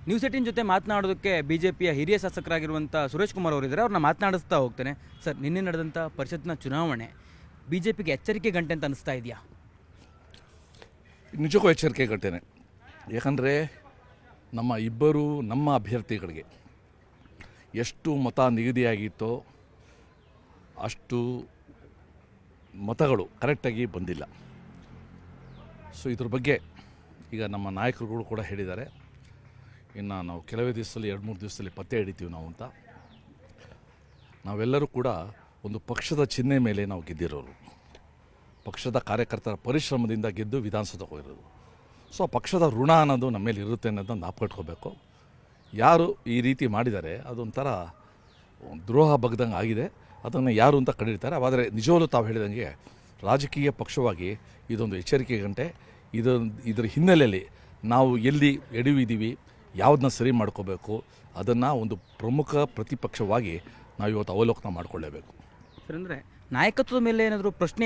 News 18 ಜೊತೆ ಮಾತನಾಡೋದಕ್ಕೆ ಬಿಜೆಪಿಯ ಹಿರಿಯ ಶಾಸಕರಾಗಿರುವಂಥ ಸುರೇಶ್ ಕುಮಾರ್ ಅವರಿದ್ದಾರೆ. ಅವ್ರನ್ನ ಮಾತನಾಡಿಸ್ತಾ ಹೋಗ್ತೇನೆ. ಸರ್, ನಿನ್ನೆ ನಡೆದಂಥ ಪರಿಷತ್ನ ಚುನಾವಣೆ ಬಿಜೆಪಿಗೆ ಎಚ್ಚರಿಕೆ ಗಂಟೆ ಅಂತ ಅನಿಸ್ತಾ ಇದೆಯಾ? ನಿಜಕ್ಕೂ ಎಚ್ಚರಿಕೆ ಗಂಟೆನೆ. ಯಾಕಂದರೆ ನಮ್ಮ ಅಭ್ಯರ್ಥಿಗಳಿಗೆ ಎಷ್ಟು ಮತ ನಿಗದಿಯಾಗಿತ್ತೋ ಅಷ್ಟು ಮತಗಳು ಕರೆಕ್ಟಾಗಿ ಬಂದಿಲ್ಲ. ಸೊ ಇದ್ರ ಬಗ್ಗೆ ಈಗ ನಮ್ಮ ನಾಯಕರುಗಳು ಕೂಡ ಹೇಳಿದ್ದಾರೆ. ಇನ್ನು ನಾವು ಕೆಲವೇ ದಿವಸದಲ್ಲಿ 2-3 ದಿವಸದಲ್ಲಿ ಪತ್ತೆ ಹಿಡಿತೀವಿ ನಾವು ಅಂತ. ನಾವೆಲ್ಲರೂ ಕೂಡ ಒಂದು ಪಕ್ಷದ ಚಿಹ್ನೆ ಮೇಲೆ ನಾವು ಗೆದ್ದಿರೋರು, ಪಕ್ಷದ ಕಾರ್ಯಕರ್ತರ ಪರಿಶ್ರಮದಿಂದ ಗೆದ್ದು ವಿಧಾನಸೌಧಕ್ಕೆ ಹೋಗಿರೋದು. ಸೊ ಪಕ್ಷದ ಋಣ ಅನ್ನೋದು ನಮ್ಮ ಮೇಲೆ ಇರುತ್ತೆ ಅನ್ನೋದನ್ನು ನಾಪ್ಕಟ್ಕೋಬೇಕು. ಯಾರು ಈ ರೀತಿ ಮಾಡಿದ್ದಾರೆ ಅದೊಂಥರ ದ್ರೋಹ ಬಗ್ದಂಗೆ ಆಗಿದೆ. ಅದನ್ನು ಯಾರು ಅಂತ ಕಂಡಿರ್ತಾರೆ. ಆದರೆ ನಿಜವಲ್ಲೂ ತಾವು ಹೇಳಿದಂಗೆ ರಾಜಕೀಯ ಪಕ್ಷವಾಗಿ ಇದೊಂದು ಎಚ್ಚರಿಕೆ ಗಂಟೆ. ಇದರ ಹಿನ್ನೆಲೆಯಲ್ಲಿ ನಾವು ಎಲ್ಲಿ ಎಡವಿದ್ದೀವಿ, ಯಾವುದನ್ನ ಸರಿ ಮಾಡ್ಕೋಬೇಕು, ಅದನ್ನು ಒಂದು ಪ್ರಮುಖ ಪ್ರತಿಪಕ್ಷವಾಗಿ ನಾವು ಇವತ್ತು ಅವಲೋಕನ ಮಾಡಿಕೊಳ್ಳೇಬೇಕು. ಸರ್, ಅಂದರೆ ನಾಯಕತ್ವದ ಮೇಲೆ ಏನಾದರೂ ಪ್ರಶ್ನೆ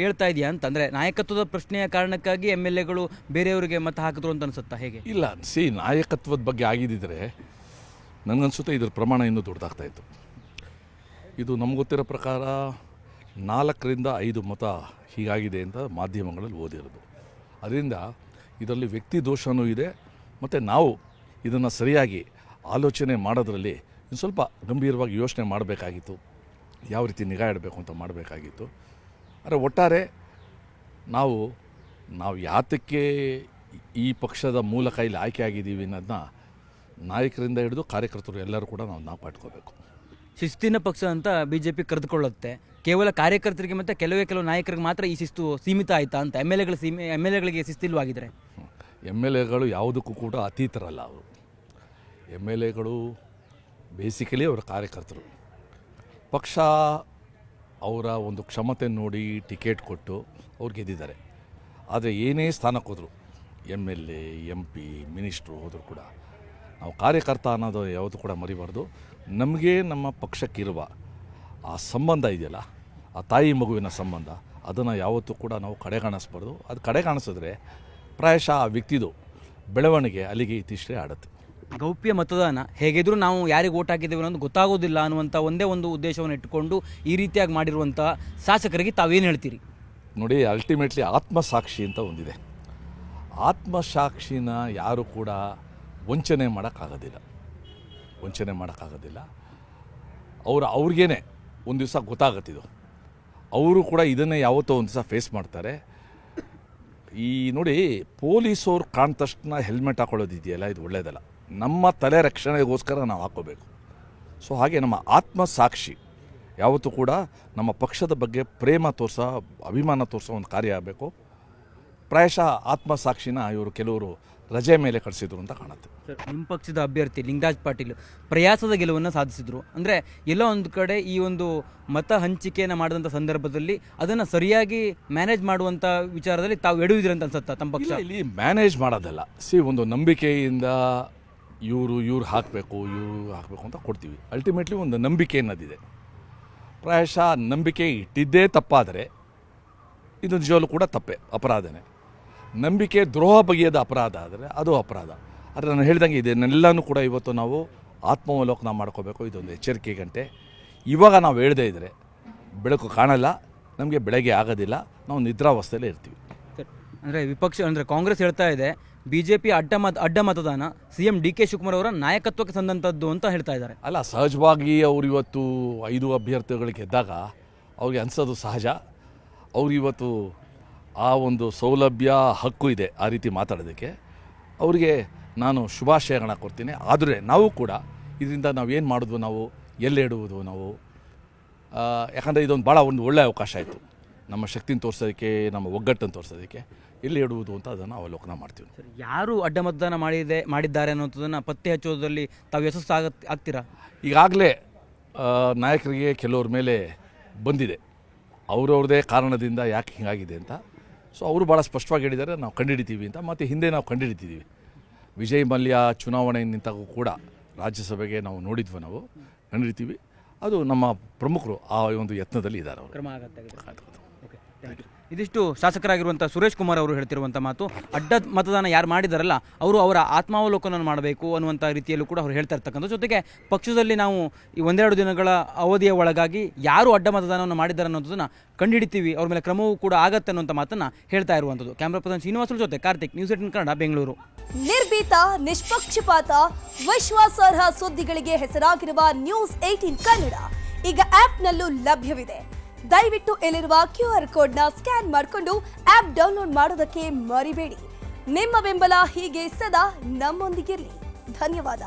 ಹೇಳ್ತಾ ಇದೆಯಾ ಅಂತ? ಅಂದರೆ ನಾಯಕತ್ವದ ಪ್ರಶ್ನೆಯ ಕಾರಣಕ್ಕಾಗಿ MLAಗಳು ಬೇರೆಯವರಿಗೆ ಮತ ಹಾಕಿದ್ರು ಅಂತ ಅನಿಸುತ್ತಾ, ಹೇಗೆ? ಇಲ್ಲ, ನಾಯಕತ್ವದ ಬಗ್ಗೆ ಆಗಿದ್ದರೆ ನನಗನ್ಸುತ್ತೆ ಇದ್ರ ಪ್ರಮಾಣ ಇನ್ನೂ ದೊಡ್ಡದಾಗ್ತಾಯಿತ್ತು. ಇದು ನಮ್ಗೆ ಗೊತ್ತಿರೋ ಪ್ರಕಾರ 4ರಿಂದ 5 ಮತ ಹೀಗಾಗಿದೆ ಅಂತ ಮಾಧ್ಯಮಗಳಲ್ಲಿ ಓದಿರೋದು. ಅದರಿಂದ ಇದರಲ್ಲಿ ವ್ಯಕ್ತಿ ದೋಷವೂ ಇದೆ. ಮತ್ತು ನಾವು ಇದನ್ನು ಸರಿಯಾಗಿ ಆಲೋಚನೆ ಮಾಡೋದ್ರಲ್ಲಿ ಇನ್ನು ಸ್ವಲ್ಪ ಗಂಭೀರವಾಗಿ ಯೋಚನೆ ಮಾಡಬೇಕಾಗಿತ್ತು. ಯಾವ ರೀತಿ ನಿಗಾ ಇಡಬೇಕು ಅಂತ ಮಾಡಬೇಕಾಗಿತ್ತು. ಆದರೆ ಒಟ್ಟಾರೆ ನಾವು ಯಾತಕ್ಕೆ ಈ ಪಕ್ಷದ ಮೂಲಕ ಇಲ್ಲಿ ಆಯ್ಕೆ ಆಗಿದ್ದೀವಿ ಅನ್ನೋದನ್ನ ನಾಯಕರಿಂದ ಹಿಡಿದು ಕಾರ್ಯಕರ್ತರು ಎಲ್ಲರೂ ಕೂಡ ನಾವು ಪಾಟ್ಕೋಬೇಕು. ಶಿಸ್ತಿನ ಪಕ್ಷ ಅಂತ ಬಿಜೆಪಿ ಕರೆದುಕೊಳ್ಳುತ್ತೆ. ಕೇವಲ ಕಾರ್ಯಕರ್ತರಿಗೆ ಮತ್ತು ಕೆಲವು ನಾಯಕರಿಗೆ ಮಾತ್ರ ಈ ಶಿಸ್ತು ಸೀಮಿತ ಆಯಿತಾ ಅಂತ? MLAಗಳಿಗೆ ಶಿಸ್ತಿಲ್ವಾಗಿದ್ದರೆ? MLAಗಳು ಯಾವುದಕ್ಕೂ ಕೂಡ ಅತೀತರಲ್ಲ. ಅವರು MLAಗಳು ಬೇಸಿಕಲಿ ಅವರ ಕಾರ್ಯಕರ್ತರು. ಪಕ್ಷ ಅವರ ಒಂದು ಕ್ಷಮತೆ ನೋಡಿ ಟಿಕೆಟ್ ಕೊಟ್ಟು ಅವ್ರು ಗೆದ್ದಿದ್ದಾರೆ. ಆದರೆ ಏನೇ ಸ್ಥಾನಕ್ಕೆ ಹೋದರು, MLA, MP, ಮಿನಿಸ್ಟ್ರು ಹೋದರೂ ಕೂಡ ನಾವು ಕಾರ್ಯಕರ್ತ ಅನ್ನೋದು ಯಾವುದು ಕೂಡ ಮರಿಬಾರ್ದು. ನಮಗೆ ನಮ್ಮ ಪಕ್ಷಕ್ಕಿರುವ ಆ ಸಂಬಂಧ ಇದೆಯಲ್ಲ, ಆ ತಾಯಿ ಮಗುವಿನ ಸಂಬಂಧ, ಅದನ್ನು ಯಾವತ್ತೂ ಕೂಡ ನಾವು ಕಡೆಗಾಣಿಸ್ಬಾರ್ದು. ಅದು ಕಡೆಗಾಣಿಸಿದ್ರೆ ಪ್ರಾಯಶಃ ಆ ವ್ಯಕ್ತಿದು ಬೆಳವಣಿಗೆ ಅಲ್ಲಿಗೆ ಇತಿಶ್ರೇ ಆಡುತ್ತೆ. ಗೌಪ್ಯ ಮತದಾನ ಹೇಗಿದ್ರೂ ನಾವು ಯಾರಿಗೆ ಓಟ್ ಹಾಕಿದ್ದೇವೆ ಅನ್ನೋದು ಗೊತ್ತಾಗೋದಿಲ್ಲ ಅನ್ನುವಂಥ ಒಂದೇ ಒಂದು ಉದ್ದೇಶವನ್ನು ಇಟ್ಟುಕೊಂಡು ಈ ರೀತಿಯಾಗಿ ಮಾಡಿರುವಂಥ ಶಾಸಕರಿಗೆ ತಾವೇನು ಹೇಳ್ತೀರಿ? ನೋಡಿ, ಅಲ್ಟಿಮೇಟ್ಲಿ ಆತ್ಮಸಾಕ್ಷಿ ಅಂತ ಒಂದಿದೆ. ಆತ್ಮಸಾಕ್ಷಿನ ಯಾರು ಕೂಡ ವಂಚನೆ ಮಾಡೋಕ್ಕಾಗೋದಿಲ್ಲ. ಅವ್ರಿಗೇನೆ ಒಂದು ದಿವಸ ಗೊತ್ತಾಗತ್ತಿದು. ಅವರು ಕೂಡ ಇದನ್ನೇ ಯಾವತ್ತೋ ಒಂದು ದಿವಸ ಫೇಸ್ ಮಾಡ್ತಾರೆ. ನೋಡಿ, ಪೊಲೀಸವ್ರು ಕಾಣ ತಕ್ಷಣ ಹೆಲ್ಮೆಟ್ ಹಾಕೊಳ್ಳೋದಿದೆಯಲ್ಲ, ಇದು ಒಳ್ಳೆಯದಲ್ಲ. ನಮ್ಮ ತಲೆ ರಕ್ಷಣೆಗೋಸ್ಕರ ನಾವು ಹಾಕೋಬೇಕು. ಸೊ ಹಾಗೆ ನಮ್ಮ ಆತ್ಮಸಾಕ್ಷಿ ಯಾವತ್ತೂ ಕೂಡ ನಮ್ಮ ಪಕ್ಷದ ಬಗ್ಗೆ ಪ್ರೇಮ ತೋರಿಸೋ, ಅಭಿಮಾನ ತೋರಿಸೋ ಒಂದು ಕಾರ್ಯ ಆಗಬೇಕು. ಪ್ರಾಯಶಃ ಆತ್ಮಸಾಕ್ಷಿನ ಇವರು ಕೆಲವರು ರಜೆ ಮೇಲೆ ಕಳಿಸಿದ್ರು ಅಂತ ಕಾಣುತ್ತೆ. ಸರ್, ನಿಮ್ಮ ಪಕ್ಷದ ಅಭ್ಯರ್ಥಿ ಲಿಂಗರಾಜ್ ಪಾಟೀಲ್ ಪ್ರಯಾಸದ ಗೆಲುವನ್ನು ಸಾಧಿಸಿದರು. ಅಂದರೆ ಎಲ್ಲೋ ಒಂದು ಕಡೆ ಈ ಒಂದು ಮತ ಹಂಚಿಕೆಯನ್ನು ಮಾಡಿದಂಥ ಸಂದರ್ಭದಲ್ಲಿ ಅದನ್ನು ಸರಿಯಾಗಿ ಮ್ಯಾನೇಜ್ ಮಾಡುವಂಥ ವಿಚಾರದಲ್ಲಿ ತಾವು ಎಡುವಿದ್ರಿ ಅಂತ ಅನ್ಸುತ್ತಾ ತಮ್ಮ ಪಕ್ಷ? ಇಲ್ಲಿ ಮ್ಯಾನೇಜ್ ಮಾಡೋದಲ್ಲ. ಒಂದು ನಂಬಿಕೆಯಿಂದ ಇವ್ರು ಹಾಕಬೇಕು ಅಂತ ಕೊಡ್ತೀವಿ. ಅಲ್ಟಿಮೇಟ್ಲಿ ಒಂದು ನಂಬಿಕೆ ಅನ್ನೋದಿದೆ. ಪ್ರಾಯಶಃ ನಂಬಿಕೆ ಇಟ್ಟಿದ್ದೇ ತಪ್ಪಾದರೆ ಇದು ನಿಜವಾಗ್ಲೂ ಕೂಡ ತಪ್ಪೇ, ಅಪರಾಧನೇ. ನಂಬಿಕೆ ದ್ರೋಹ ಬಗೆಯದ ಅಪರಾಧ ಆದರೆ ಅದು ಅಪರಾಧ. ಆದರೆ ನಾನು ಹೇಳ್ದಂಗೆ ಇದನ್ನೆಲ್ಲನೂ ಕೂಡ ಇವತ್ತು ನಾವು ಆತ್ಮಾವಲೋಕನ ಮಾಡ್ಕೋಬೇಕು. ಇದೊಂದು ಎಚ್ಚರಿಕೆ ಗಂಟೆ. ಇವಾಗ ನಾವು ಹೇಳದೇ ಇದ್ದರೆ ಬೆಳಕು ಕಾಣಲ್ಲ, ನಮಗೆ ಬೆಳಗ್ಗೆ ಆಗೋದಿಲ್ಲ, ನಾವು ನಿದ್ರಾವಸ್ಥೆಯಲ್ಲೇ ಇರ್ತೀವಿ. ಅಂದರೆ ವಿಪಕ್ಷ ಅಂದರೆ ಕಾಂಗ್ರೆಸ್ ಹೇಳ್ತಾ ಇದೆ ಬಿಜೆಪಿ ಅಡ್ಡ ಮತದಾನ CM DK ಶಿವಕುಮಾರ್ ಅವರ ನಾಯಕತ್ವಕ್ಕೆ ಸಂದಂಥದ್ದು ಅಂತ ಹೇಳ್ತಾ ಇದ್ದಾರೆ. ಅಲ್ಲ, ಸಹಜವಾಗಿ ಅವರು ಇವತ್ತು 5 ಅಭ್ಯರ್ಥಿಗಳು ಗೆದ್ದಾಗ ಅವ್ರಿಗೆ ಅನಿಸೋದು ಸಹಜ. ಅವ್ರು ಇವತ್ತು ಆ ಒಂದು ಸೌಲಭ್ಯ, ಹಕ್ಕು ಇದೆ ಆ ರೀತಿ ಮಾತಾಡೋದಕ್ಕೆ. ಅವರಿಗೆ ನಾನು ಶುಭಾಶಯಗಳನ್ನ ಕೊಡ್ತೀನಿ. ಆದರೆ ನಾವು ಕೂಡ ಇದರಿಂದ ನಾವು ಏನು ಮಾಡಿದ್ವು, ನಾವು ಎಲ್ಲಿ ಇಡುವುದು ನಾವು, ಯಾಕಂದರೆ ಇದೊಂದು ಭಾಳ ಒಂದು ಒಳ್ಳೆಯ ಅವಕಾಶ ಆಯಿತು ನಮ್ಮ ಶಕ್ತಿನ ತೋರಿಸೋದಕ್ಕೆ, ನಮ್ಮ ಒಗ್ಗಟ್ಟನ್ನು ತೋರಿಸೋದಕ್ಕೆ. ಎಲ್ಲಿ ಇಡುವುದು ಅಂತ ಅದನ್ನು ಅವಲೋಕನ ಮಾಡ್ತೀವಿ. ಯಾರು ಅಡ್ಡ ಮತದಾನ ಮಾಡಿದ್ದಾರೆ ಅನ್ನೋಂಥದ್ದನ್ನು ಪತ್ತೆ ಹಚ್ಚೋದ್ರಲ್ಲಿ ತಾವು ಯಶಸ್ಸು ಆಗ್ತೀರಾ? ಈಗಾಗಲೇ ನಾಯಕರಿಗೆ ಕೆಲವ್ರ ಮೇಲೆ ಬಂದಿದೆ, ಅವ್ರವ್ರದೇ ಕಾರಣದಿಂದ ಯಾಕೆ ಹೀಗಾಗಿದೆ ಅಂತ. ಸೊ ಅವರು ಭಾಳ ಸ್ಪಷ್ಟವಾಗಿ ಹೇಳಿದ್ದಾರೆ, ನಾವು ಕಂಡುಹಿಡಿತೀವಿ ಅಂತ. ಮತ್ತು ಹಿಂದೆ ನಾವು ಕಂಡುಹಿಡಿತಿದ್ದೀವಿ. ವಿಜಯ್ ಮಲ್ಯ ಚುನಾವಣೆ ನಿಂತಾಗೂ ಕೂಡ ರಾಜ್ಯಸಭೆಗೆ ನಾವು ನೋಡಿದ್ವಿ, ನಾವು ಕಂಡುಹಿಡಿತೀವಿ. ಅದು ನಮ್ಮ ಪ್ರಮುಖರು ಆ ಒಂದು ಯತ್ನದಲ್ಲಿ ಇದ್ದಾರೆ. ಅವರು ಕ್ರಮ ಆಗುತ್ತೆ. ಇದಿಷ್ಟು ಶಾಸಕರಾಗಿರುವಂಥ ಸುರೇಶ್ ಕುಮಾರ್ ಅವರು ಹೇಳ್ತಿರುವಂಥ ಮಾತು. ಅಡ್ಡ ಮತದಾನ ಯಾರು ಮಾಡಿದಾರಲ್ಲ ಅವರು ಅವರ ಆತ್ಮಾವಲೋಕನ ಮಾಡಬೇಕು ಅನ್ನುವಂಥ ರೀತಿಯಲ್ಲೂ ಕೂಡ ಅವರು ಹೇಳ್ತಾ ಇರ್ತಕ್ಕಂಥ. ಜೊತೆಗೆ ಪಕ್ಷದಲ್ಲಿ ನಾವು ಈ ಒಂದೆರಡು ದಿನಗಳ ಅವಧಿಯ ಒಳಗಾಗಿ ಯಾರು ಅಡ್ಡ ಮತದಾನವನ್ನು ಮಾಡಿದ್ದಾರೆ ಅನ್ನೋದನ್ನು ಕಂಡುಹಿಡಿತೀವಿ, ಅವ್ರ ಮೇಲೆ ಕ್ರಮವೂ ಕೂಡ ಆಗತ್ತೆ ಅನ್ನುವಂಥ ಮಾತನ್ನು ಹೇಳ್ತಾ ಇರುವಂಥದ್ದು. ಕ್ಯಾಮ್ರಾ ಪರ್ಸನ್ ಶ್ರೀನಿವಾಸುల ಜೊತೆ ಕಾರ್ತಿಕ್, ನ್ಯೂಸ್ 18 ಕನ್ನಡ, ಬೆಂಗಳೂರು. ನಿರ್ಭೀತ, ನಿಷ್ಪಕ್ಷಪಾತ, ವಿಶ್ವಾಸಾರ್ಹ ಸುದ್ದಿಗಳಿಗೆ ಹೆಸರಾಗಿರುವ ನ್ಯೂಸ್ 18 ಕನ್ನಡ ಈಗ ಆಪ್ನಲ್ಲೂ ಲಭ್ಯವಿದೆ. ದಯವಿಟ್ಟು ಇಲ್ಲಿರುವ QR ಕೋಡ್ನ ಸ್ಕ್ಯಾನ್ ಮಾಡಿಕೊಂಡು ಆಪ್ ಡೌನ್ಲೋಡ್ ಮಾಡೋದಕ್ಕೆ ಮರಿಬೇಡಿ. ನಿಮ್ಮ ಬೆಂಬಲ ಹೀಗೆ ಸದಾ ನಮ್ಮೊಂದಿಗಿರಲಿ. ಧನ್ಯವಾದ.